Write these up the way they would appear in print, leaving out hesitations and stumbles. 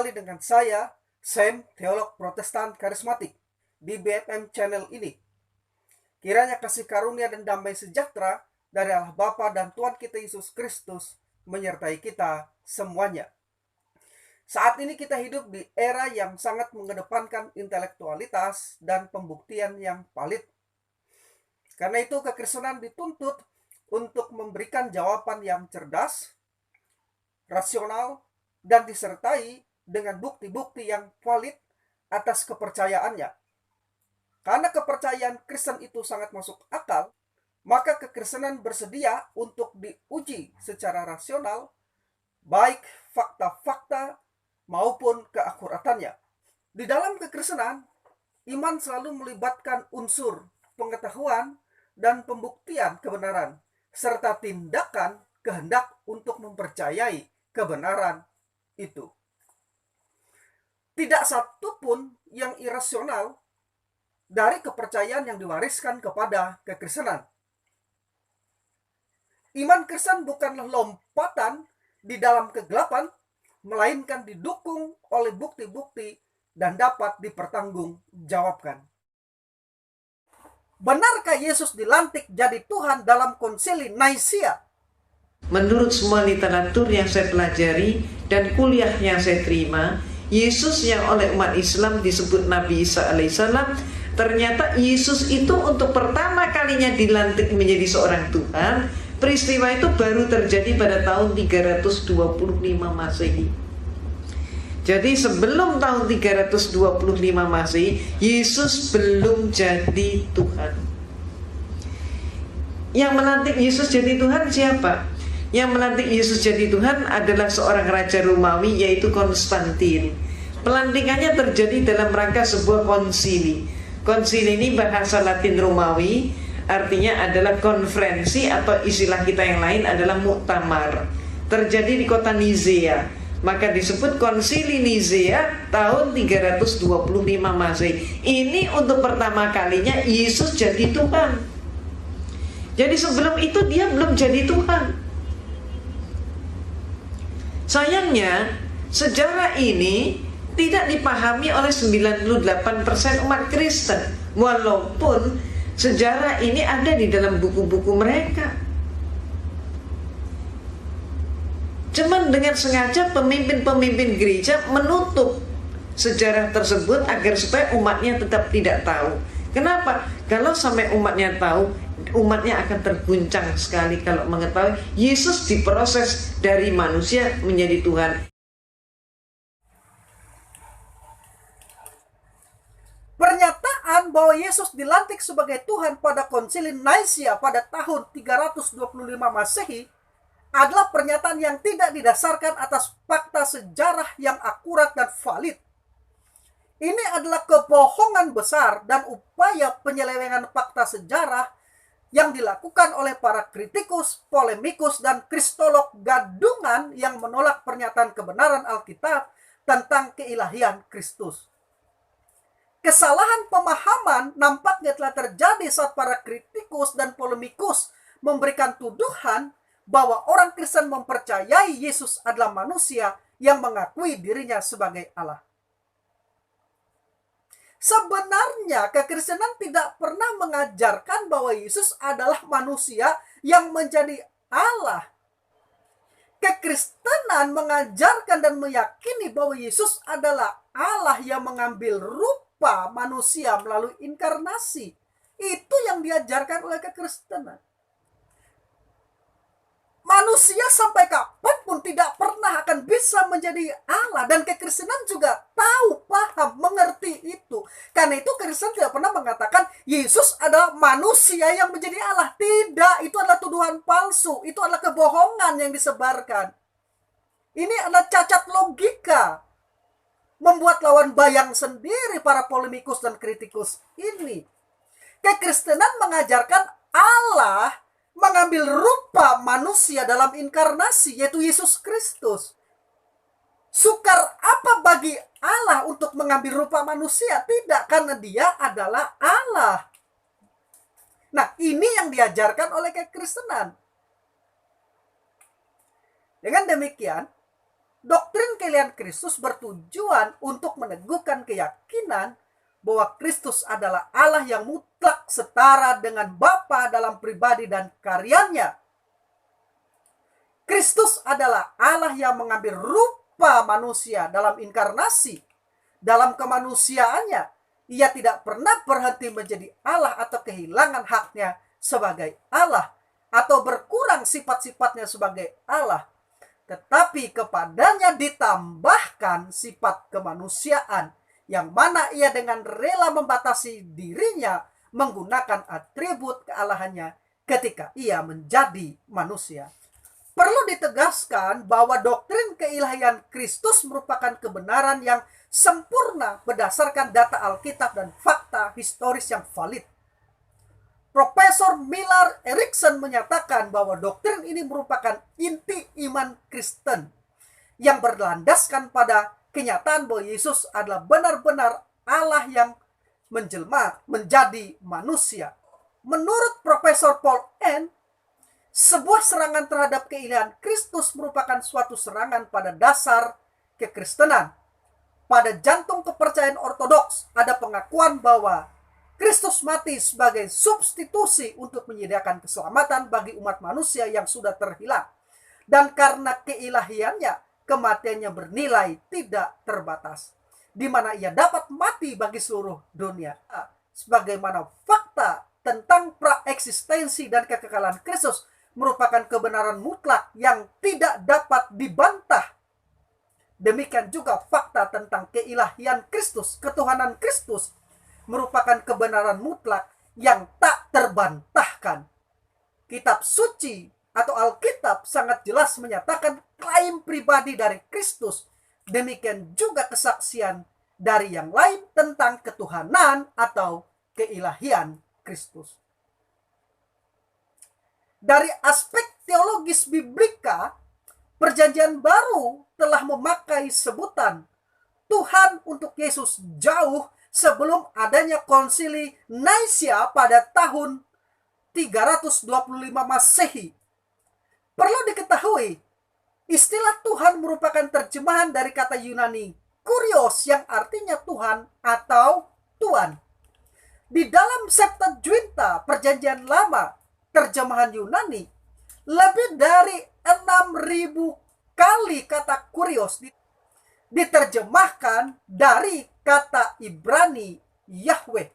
kembali dengan saya, Sam, teolog Protestan Karismatik, di BFM channel ini. Kiranya kasih karunia dan damai sejahtera dari Allah Bapa dan Tuhan kita Yesus Kristus menyertai kita semuanya. Saat ini kita hidup di era yang sangat mengedepankan intelektualitas dan pembuktian yang valid. Karena itu kekristenan dituntut untuk memberikan jawaban yang cerdas, rasional, dan disertai dengan bukti-bukti yang valid atas kepercayaannya. Karena kepercayaan Kristen itu sangat masuk akal, maka kekristenan bersedia untuk diuji secara rasional, baik fakta-fakta maupun keakuratannya. Di dalam kekristenan, iman selalu melibatkan unsur pengetahuan dan pembuktian kebenaran, serta tindakan kehendak untuk mempercayai kebenaran itu. Tidak satu pun yang irasional dari kepercayaan yang diwariskan kepada kekristenan. Iman Kristen bukanlah lompatan di dalam kegelapan, melainkan didukung oleh bukti-bukti dan dapat dipertanggungjawabkan. Benarkah Yesus dilantik jadi Tuhan dalam konsili Naisea? Menurut semua literatur yang saya pelajari dan kuliah yang saya terima, Yesus yang oleh umat Islam disebut Nabi Isa alaihissalam, ternyata Yesus itu untuk pertama kalinya dilantik menjadi seorang Tuhan. Peristiwa itu baru terjadi pada tahun 325 Masehi. Jadi sebelum tahun 325 Masehi, Yesus belum jadi Tuhan. Yang melantik Yesus jadi Tuhan siapa? Yang melantik Yesus jadi Tuhan adalah seorang raja Romawi, yaitu Konstantin. Pelantikannya terjadi dalam rangka sebuah konsili. Konsili ini bahasa Latin Romawi, artinya adalah konferensi, atau istilah kita yang lain adalah muktamar. Terjadi di kota Nizea. Maka disebut konsili Nizea tahun 325 Masehi. Ini untuk pertama kalinya Yesus jadi Tuhan. Jadi sebelum itu dia belum jadi Tuhan. Sayangnya, sejarah ini tidak dipahami oleh 98% umat Kristen, walaupun sejarah ini ada di dalam buku-buku mereka. Cuman dengan sengaja pemimpin-pemimpin gereja menutup sejarah tersebut agar supaya umatnya tetap tidak tahu. Kenapa? Kalau sampai umatnya tahu, umatnya akan terguncang sekali kalau mengetahui Yesus diproses dari manusia menjadi Tuhan. Pernyataan bahwa Yesus dilantik sebagai Tuhan pada konsili Naisea pada tahun 325 Masehi adalah pernyataan yang tidak didasarkan atas fakta sejarah yang akurat dan valid. Ini adalah kebohongan besar dan upaya penyelewengan fakta sejarah yang dilakukan oleh para kritikus, polemikus, dan kristolog gadungan yang menolak pernyataan kebenaran Alkitab tentang keilahian Kristus. Kesalahan pemahaman nampaknya telah terjadi saat para kritikus dan polemikus memberikan tuduhan bahwa orang Kristen mempercayai Yesus adalah manusia yang mengakui dirinya sebagai Allah. Sebenarnya kekristenan tidak pernah mengajarkan bahwa Yesus adalah manusia yang menjadi Allah. Kekristenan mengajarkan dan meyakini bahwa Yesus adalah Allah yang mengambil rupa manusia melalui inkarnasi. Itu yang diajarkan oleh kekristenan. Manusia sampai kapanpun tidak pernah akan bisa menjadi Allah. Dan kekristenan juga tahu, paham, mengerti itu. Karena itu Kristen tidak pernah mengatakan Yesus adalah manusia yang menjadi Allah. Tidak, itu adalah tuduhan palsu. Itu adalah kebohongan yang disebarkan. Ini adalah cacat logika. Membuat lawan bayang sendiri para polemikus dan kritikus ini. Kekristenan mengajarkan Allah mengambil rupa manusia dalam inkarnasi, yaitu Yesus Kristus. Sukar apa bagi Allah untuk mengambil rupa manusia? Tidak, karena dia adalah Allah. Nah, ini yang diajarkan oleh kekristenan. Dengan demikian, Doktrin keilihan Kristus bertujuan untuk meneguhkan keyakinan bahwa Kristus adalah Allah yang mutlak setara dengan Bapa dalam pribadi dan karyanya. Kristus adalah Allah yang mengambil rupa manusia dalam inkarnasi. Dalam kemanusiaannya, ia tidak pernah berhenti menjadi Allah atau kehilangan haknya sebagai Allah atau berkurang sifat-sifatnya sebagai Allah. Tetapi kepadanya ditambahkan sifat kemanusiaan, yang mana ia dengan rela membatasi dirinya menggunakan atribut kealahannya ketika ia menjadi manusia. Perlu ditegaskan bahwa doktrin keilahian Kristus merupakan kebenaran yang sempurna berdasarkan data Alkitab dan fakta historis yang valid. Profesor Millar Erickson menyatakan bahwa doktrin ini merupakan inti iman Kristen yang berlandaskan pada kenyataan bahwa Yesus adalah benar-benar Allah yang menjelma menjadi manusia. Menurut Profesor Paul N., sebuah serangan terhadap keilahian Kristus merupakan suatu serangan pada dasar kekristenan. Pada jantung kepercayaan ortodoks ada pengakuan bahwa Kristus mati sebagai substitusi untuk menyediakan keselamatan bagi umat manusia yang sudah terhilang. Dan karena keilahiannya, kematiannya bernilai tidak terbatas, di mana ia dapat mati bagi seluruh dunia. Sebagaimana fakta tentang praeksistensi dan kekekalan Kristus merupakan kebenaran mutlak yang tidak dapat dibantah. Demikian juga fakta tentang keilahian Kristus, ketuhanan Kristus, merupakan kebenaran mutlak yang tak terbantahkan. Kitab suci atau Alkitab sangat jelas menyatakan klaim pribadi dari Kristus. Demikian juga kesaksian dari yang lain tentang ketuhanan atau keilahian Kristus. Dari aspek teologis biblika, Perjanjian Baru telah memakai sebutan Tuhan untuk Yesus jauh sebelum adanya konsili Nicaea pada tahun 325 Masehi. Perlu diketahui, istilah Tuhan merupakan terjemahan dari kata Yunani kurios yang artinya Tuhan atau Tuan. Di dalam Septuaginta Perjanjian Lama, terjemahan Yunani, lebih dari 6.000 kali kata kurios diterjemahkan dari kata Ibrani Yahweh,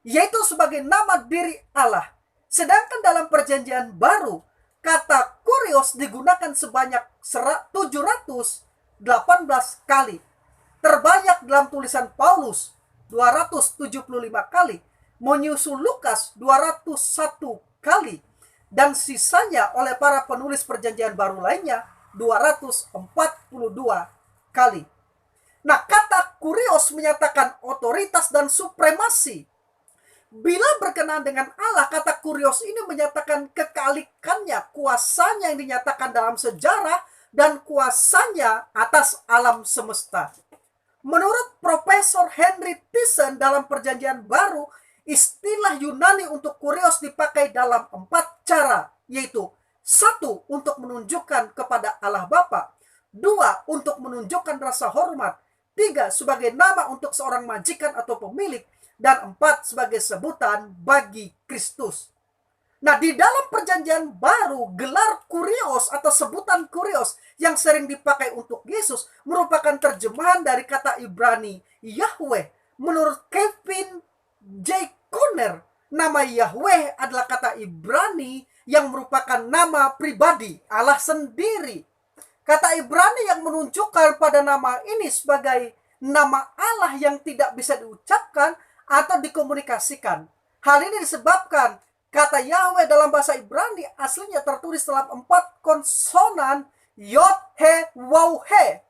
yaitu sebagai nama diri Allah. Sedangkan dalam Perjanjian Baru, kata kurios digunakan sebanyak 718 kali. Terbanyak dalam tulisan Paulus 275 kali, menyusul Lukas 201 kali, dan sisanya oleh para penulis Perjanjian Baru lainnya 242 kali. Nah, kata kurios menyatakan otoritas dan supremasi. Bila berkenaan dengan Allah, kata kurios ini menyatakan kekalikannya, kuasanya yang dinyatakan dalam sejarah dan kuasanya atas alam semesta. Menurut Profesor Henry Thyssen dalam Perjanjian Baru, istilah Yunani untuk kurios dipakai dalam 4 cara, yaitu 1. Untuk menunjukkan kepada Allah Bapa, 2. Untuk menunjukkan rasa hormat, 3. Sebagai nama untuk seorang majikan atau pemilik, dan 4. Sebagai sebutan bagi Kristus. Nah, di dalam Perjanjian Baru, gelar kurios atau sebutan kurios yang sering dipakai untuk Yesus merupakan terjemahan dari kata Ibrani Yahweh. Menurut Kevin J. Conner, nama Yahweh adalah kata Ibrani yang merupakan nama pribadi Allah sendiri. Kata Ibrani yang menunjukkan pada nama ini sebagai nama Allah yang tidak bisa diucapkan atau dikomunikasikan. Hal ini disebabkan kata Yahweh dalam bahasa Ibrani aslinya tertulis dalam 4 konsonan Yod, He, Waw, He,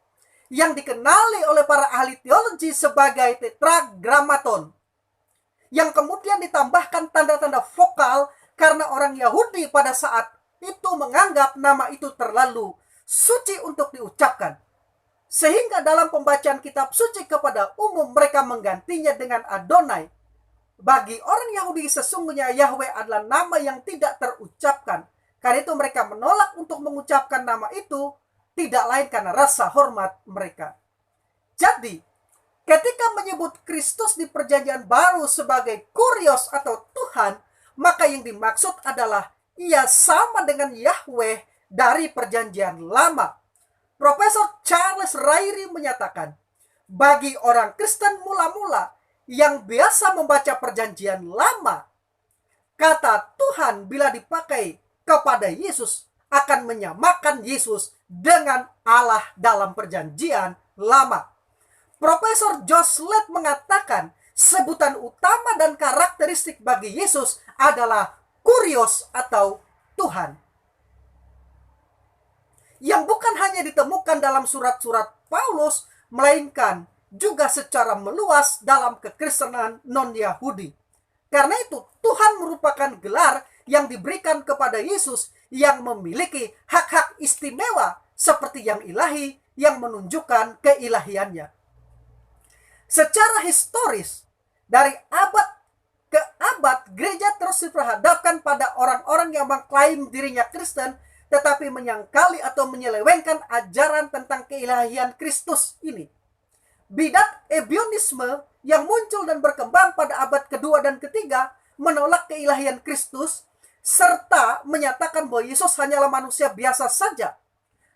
yang dikenali oleh para ahli teologi sebagai tetragrammaton, yang kemudian ditambahkan tanda-tanda vokal karena orang Yahudi pada saat itu menganggap nama itu terlalu suci untuk diucapkan. Sehingga dalam pembacaan kitab suci kepada umum mereka menggantinya dengan Adonai. Bagi orang Yahudi sesungguhnya Yahweh adalah nama yang tidak terucapkan Karena itu mereka menolak untuk mengucapkan nama itu, tidak lain karena rasa hormat mereka. Jadi, ketika menyebut Kristus di perjanjian baru sebagai Kurios atau Tuhan, maka yang dimaksud adalah ia sama dengan Yahweh dari perjanjian lama. Profesor Charles Ryrie menyatakan, bagi orang Kristen mula-mula yang biasa membaca perjanjian lama, kata Tuhan bila dipakai kepada Yesus akan menyamakan Yesus dengan Allah dalam perjanjian lama. Profesor Josh Lett mengatakan sebutan utama dan karakteristik bagi Yesus adalah Kurios atau Tuhan, yang bukan hanya ditemukan dalam surat-surat Paulus, melainkan juga secara meluas dalam kekristenan non-Yahudi. Karena itu, Tuhan merupakan gelar yang diberikan kepada Yesus yang memiliki hak-hak istimewa seperti yang ilahi yang menunjukkan keilahiannya. Secara historis, dari abad ke abad, gereja terus diperhadapkan pada orang-orang yang mengklaim dirinya Kristen, tetapi menyangkali atau menyelewengkan ajaran tentang keilahian Kristus ini. Bidat ebionisme yang muncul dan berkembang pada abad kedua dan ketiga menolak keilahian Kristus, serta menyatakan bahwa Yesus hanyalah manusia biasa saja.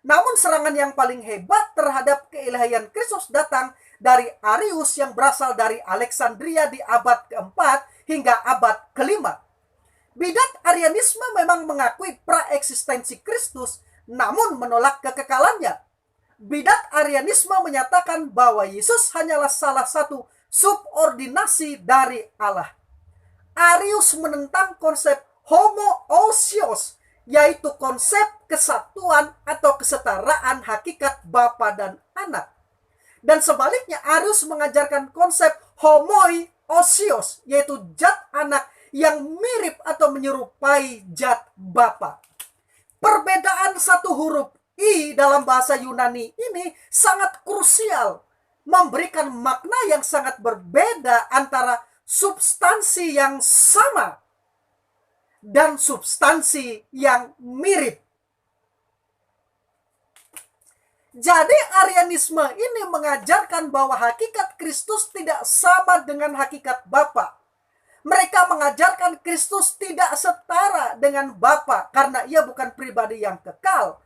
Namun serangan yang paling hebat terhadap keilahian Kristus datang dari Arius yang berasal dari Alexandria di abad keempat hingga abad kelima. Bidat Arianisme memang mengakui praeksistensi Kristus, namun menolak kekekalannya. Bidat Arianisme menyatakan bahwa Yesus hanyalah salah satu subordinasi dari Allah. Arius menentang konsep homoousios, yaitu konsep kesatuan atau kesetaraan hakikat Bapa dan Anak. Dan sebaliknya, Arius mengajarkan konsep homoiousios, yaitu zat anak yang mirip atau menyerupai zat Bapa. Perbedaan satu huruf I dalam bahasa Yunani ini sangat krusial, memberikan makna yang sangat berbeda antara substansi yang sama dan substansi yang mirip. Jadi Arianisme ini mengajarkan bahwa hakikat Kristus tidak sama dengan hakikat Bapa. Mereka mengajarkan Kristus tidak setara dengan Bapa karena ia bukan pribadi yang kekal,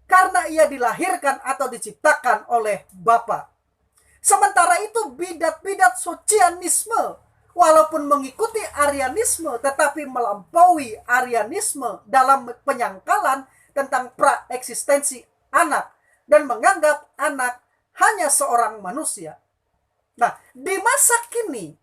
karena ia dilahirkan atau diciptakan oleh Bapa. Sementara itu bidat-bidat Socianisme, walaupun mengikuti Arianisme tetapi melampaui Arianisme dalam penyangkalan tentang praeksistensi anak dan menganggap anak hanya seorang manusia. Nah, di masa kini,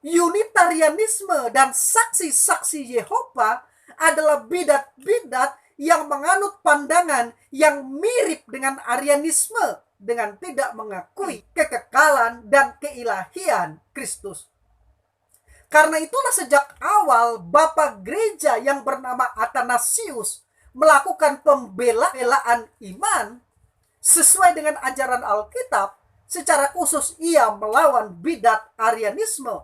Unitarianisme dan saksi-saksi Yehova adalah bidat-bidat yang menganut pandangan yang mirip dengan Arianisme dengan tidak mengakui kekekalan dan keilahian Kristus. Karena itulah sejak awal Bapa Gereja yang bernama Athanasius melakukan pembelaan iman sesuai dengan ajaran Alkitab. Secara khusus ia melawan bidat Arianisme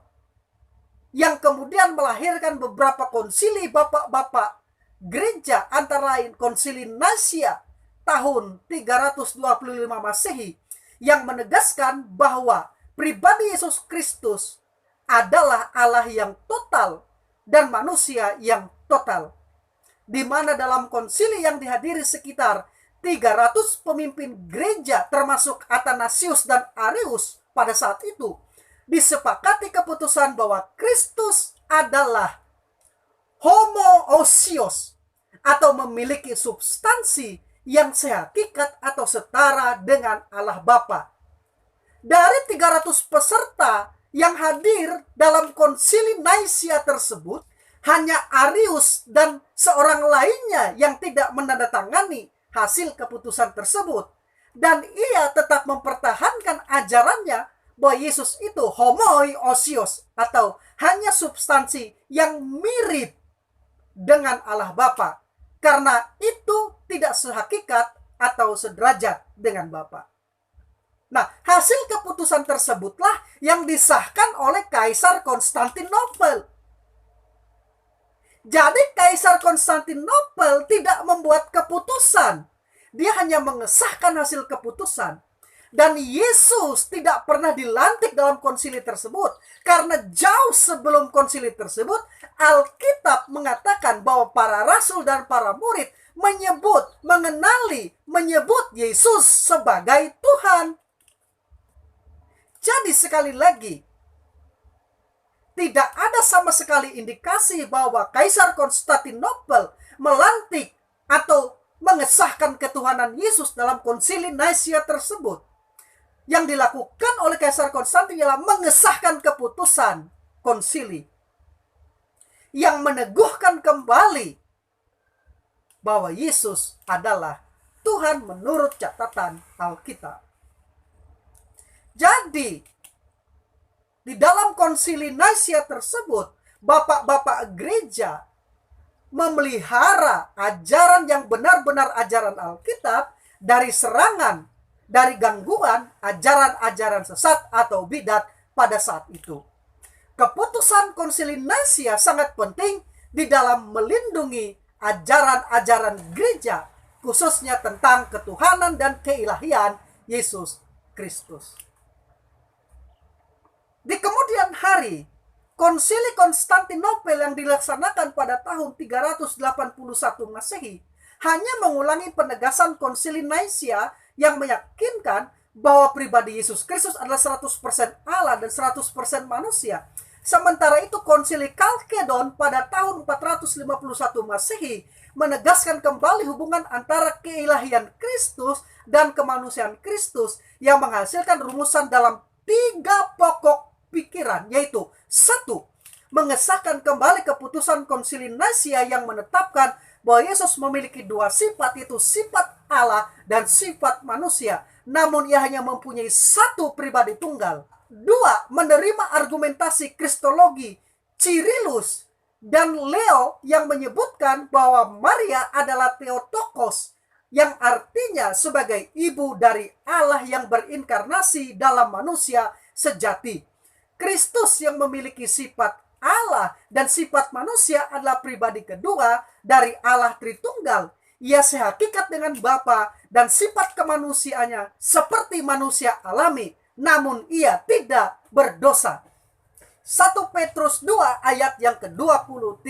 yang kemudian melahirkan beberapa konsili bapak-bapak gereja, antara lain konsili Nasia tahun 325 Masehi yang menegaskan bahwa pribadi Yesus Kristus adalah Allah yang total dan manusia yang total, di mana dalam konsili yang dihadiri sekitar 300 pemimpin gereja termasuk Athanasius dan Arius pada saat itu, disepakati keputusan bahwa Kristus adalah homoousios atau memiliki substansi yang sehakikat atau setara dengan Allah Bapa. Dari 300 peserta yang hadir dalam konsili Naisia tersebut, hanya Arius dan seorang lainnya yang tidak menandatangani hasil keputusan tersebut. Dan ia tetap mempertahankan ajarannya bahwa Yesus itu homoiousios atau hanya substansi yang mirip dengan Allah Bapa, karena itu tidak sehakikat atau sederajat dengan Bapa. Nah, hasil keputusan tersebutlah yang disahkan oleh Kaisar Konstantinopel. Jadi Kaisar Konstantinopel tidak membuat keputusan. Dia hanya mengesahkan hasil keputusan. Dan Yesus tidak pernah dilantik dalam konsili tersebut. Karena jauh sebelum konsili tersebut, Alkitab mengatakan bahwa para rasul dan para murid menyebut Yesus sebagai Tuhan. Jadi sekali lagi, tidak ada sama sekali indikasi bahwa Kaisar Konstantinopel melantik atau mengesahkan ketuhanan Yesus dalam konsili Nicaea tersebut. Yang dilakukan oleh Kaisar Konstantin ialah mengesahkan keputusan konsili yang meneguhkan kembali bahwa Yesus adalah Tuhan menurut catatan Alkitab. Jadi, di dalam konsili Nicaea tersebut, bapak-bapak gereja memelihara ajaran yang benar-benar ajaran Alkitab dari serangan, dari gangguan ajaran-ajaran sesat atau bidat pada saat itu. Keputusan konsili Nicaea sangat penting di dalam melindungi ajaran-ajaran gereja, khususnya tentang ketuhanan dan keilahian Yesus Kristus. Di kemudian hari, konsili Konstantinopel yang dilaksanakan pada tahun 381 Masehi hanya mengulangi penegasan konsili Nicaea yang meyakinkan bahwa pribadi Yesus Kristus adalah 100% Allah dan 100% manusia. Sementara itu konsili Kalkedon pada tahun 451 Masehi menegaskan kembali hubungan antara keilahian Kristus dan kemanusiaan Kristus yang menghasilkan rumusan dalam 3 pokok pikiran, yaitu 1. Mengesahkan kembali keputusan konsili Nicaea yang menetapkan bahwa Yesus memiliki 2 sifat, yaitu sifat Allah dan sifat manusia, namun ia hanya mempunyai 1 pribadi tunggal. 2. Menerima argumentasi Kristologi Cyrillus dan Leo yang menyebutkan bahwa Maria adalah Theotokos, yang artinya sebagai ibu dari Allah yang berinkarnasi dalam manusia sejati. Kristus yang memiliki sifat Allah dan sifat manusia adalah pribadi kedua dari Allah Tritunggal. Ia sehakikat dengan Bapa dan sifat kemanusiaannya seperti manusia alami, namun ia tidak berdosa. 1 Petrus 2 ayat yang ke-23.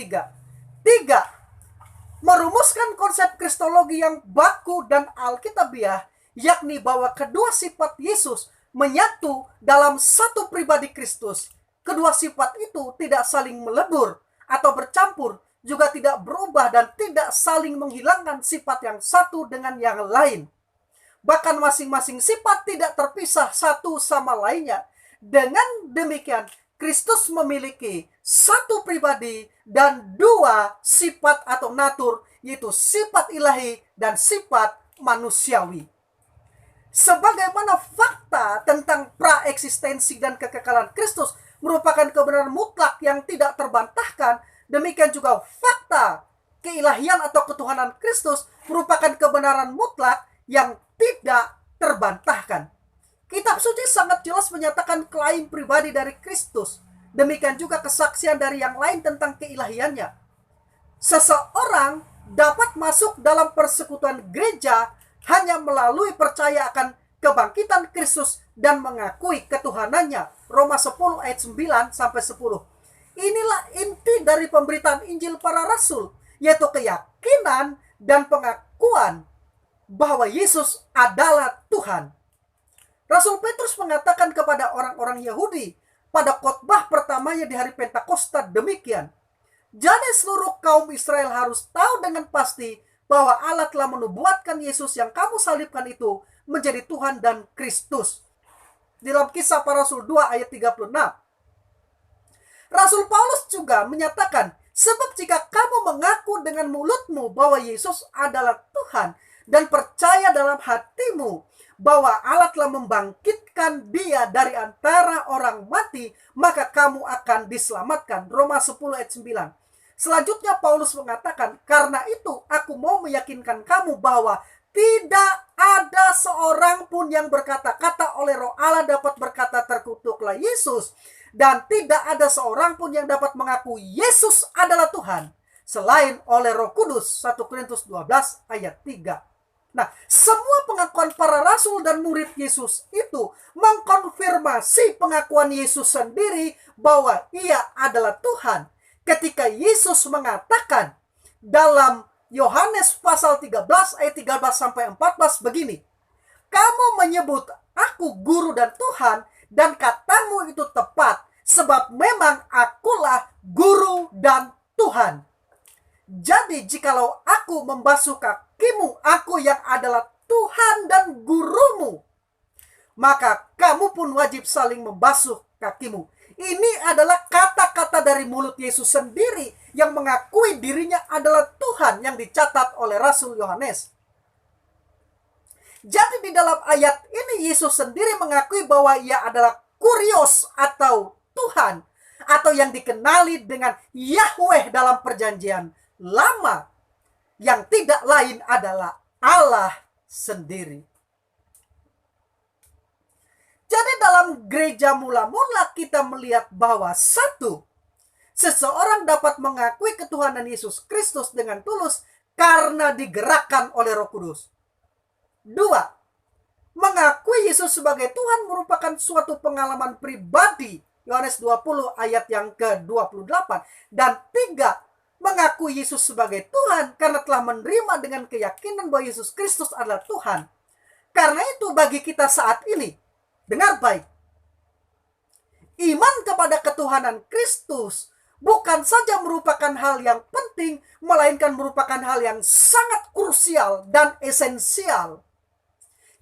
3. Merumuskan konsep kristologi yang baku dan alkitabiah, yakni bahwa kedua sifat Yesus menyatu dalam 1 pribadi Kristus. Kedua sifat itu tidak saling melebur atau bercampur, juga tidak berubah dan tidak saling menghilangkan sifat yang satu dengan yang lain. Bahkan masing-masing sifat tidak terpisah satu sama lainnya. Dengan demikian, Kristus memiliki 1 pribadi dan 2 sifat atau natur, yaitu sifat ilahi dan sifat manusiawi. Sebagaimana fakta tentang praeksistensi dan kekekalan Kristus merupakan kebenaran mutlak yang tidak terbantahkan, demikian juga fakta keilahian atau ketuhanan Kristus merupakan kebenaran mutlak yang tidak terbantahkan. Kitab suci sangat jelas menyatakan klaim pribadi dari Kristus. Demikian juga kesaksian dari yang lain tentang keilahiannya. Seseorang dapat masuk dalam persekutuan gereja hanya melalui percaya akan kebangkitan Kristus dan mengakui ketuhanannya. Roma 10 ayat 9 sampai 10. Inilah inti dari pemberitaan Injil para rasul, yaitu keyakinan dan pengakuan bahwa Yesus adalah Tuhan. Rasul Petrus mengatakan kepada orang-orang Yahudi pada khotbah pertamanya di hari Pentakosta demikian. Jadi seluruh kaum Israel harus tahu dengan pasti bahwa Allah telah menubuatkan Yesus yang kamu salibkan itu menjadi Tuhan dan Kristus. Dalam Kisah Para Rasul 2 ayat 36. Rasul Paulus juga menyatakan, sebab jika kamu mengaku dengan mulutmu bahwa Yesus adalah Tuhan dan percaya dalam hatimu bahwa Allah telah membangkitkan dia dari antara orang mati, maka kamu akan diselamatkan. Roma 10 ayat 9. Selanjutnya Paulus mengatakan, karena itu aku mau meyakinkan kamu bahwa tidak ada seorang pun yang berkata-kata oleh Roh Allah dapat berkata terkutuklah Yesus. Dan tidak ada seorang pun yang dapat mengaku Yesus adalah Tuhan selain oleh Roh Kudus. 1 Korintus 12 ayat 3. Nah, semua pengakuan para rasul dan murid Yesus itu mengkonfirmasi pengakuan Yesus sendiri bahwa ia adalah Tuhan. Ketika Yesus mengatakan dalam Yohanes pasal 13 ayat 13 sampai 14 begini, "Kamu menyebut aku guru dan Tuhan, dan katamu itu tepat, sebab memang akulah guru dan Tuhan. Jadi jikalau aku membasuh kakimu, aku yang adalah Tuhan dan gurumu, maka kamu pun wajib saling membasuh kakimu." Ini adalah kata-kata dari mulut Yesus sendiri yang mengakui dirinya adalah Tuhan yang dicatat oleh Rasul Yohanes. Jadi di dalam ayat ini Yesus sendiri mengakui bahwa ia adalah Kurios atau Tuhan, atau yang dikenali dengan Yahweh dalam perjanjian lama, yang tidak lain adalah Allah sendiri. Jadi dalam gereja mula-mula kita melihat bahwa satu, seseorang dapat mengakui ketuhanan Yesus Kristus dengan tulus karena digerakkan oleh Roh Kudus. Dua, mengakui Yesus sebagai Tuhan merupakan suatu pengalaman pribadi. Yohanes 20 ayat yang ke-28. Dan tiga, mengakui Yesus sebagai Tuhan karena telah menerima dengan keyakinan bahwa Yesus Kristus adalah Tuhan. Karena itu bagi kita saat ini, dengar baik, iman kepada ketuhanan Kristus bukan saja merupakan hal yang penting, melainkan merupakan hal yang sangat krusial dan esensial.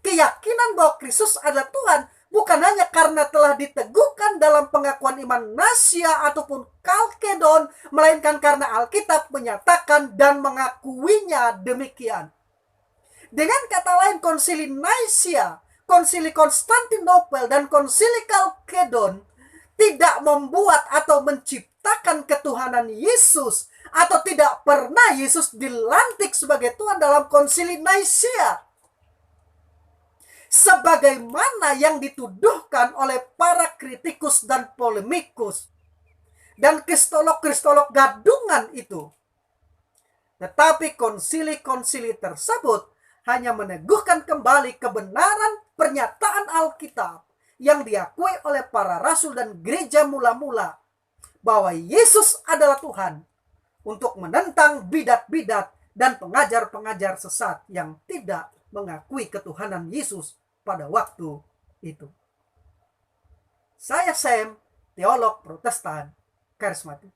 Keyakinan bahwa Kristus adalah Tuhan bukan hanya karena telah diteguhkan dalam pengakuan iman Nasia ataupun Kalkedon, melainkan karena Alkitab menyatakan dan mengakuinya demikian. Dengan kata lain, konsili Naisia, konsili Konstantinopel, dan konsili Kalkedon tidak membuat atau menciptakan ketuhanan Yesus, atau tidak pernah Yesus dilantik sebagai Tuhan dalam konsili Naisia, sebagaimana yang dituduhkan oleh para kritikus dan polemikus dan kristolog-kristolog gadungan itu. Tetapi konsili-konsili tersebut hanya meneguhkan kembali kebenaran pernyataan Alkitab yang diakui oleh para rasul dan gereja mula-mula, bahwa Yesus adalah Tuhan, untuk menentang bidat-bidat dan pengajar-pengajar sesat yang tidak mengakui ketuhanan Yesus pada waktu itu. Saya Sam, teolog Protestan Karismatik.